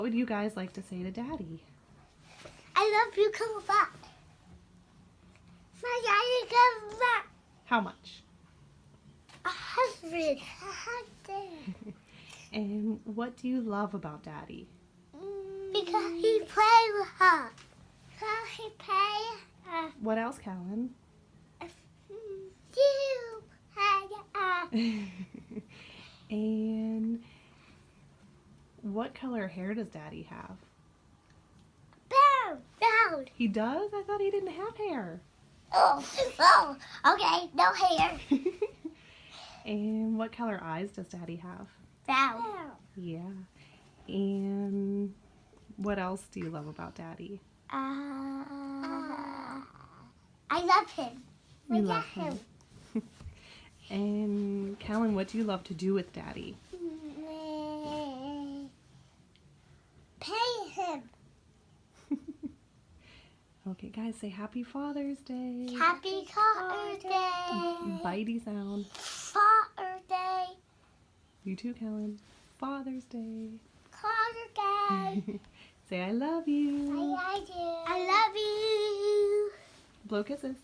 What would you guys like to say to Daddy? I love you, come back. My daddy come back. How much? 100. And what do you love about Daddy? Because he play with her. Because he play her. What else, Callan? You had And what color hair does Daddy have? brown. He does? I thought he didn't have hair. Oh, okay, no hair. And what color eyes does Daddy have? Brown. Yeah. And what else do you love about Daddy? I love him. You love him. And Callan, what do you love to do with Daddy? Pay him. Okay, guys, say Happy Father's Day. Happy Father's Day. Bitey sound. Father's Day. You too, Callan. Father's Day. Father's Day. Say I love you. I love you. I love you. Blow kisses.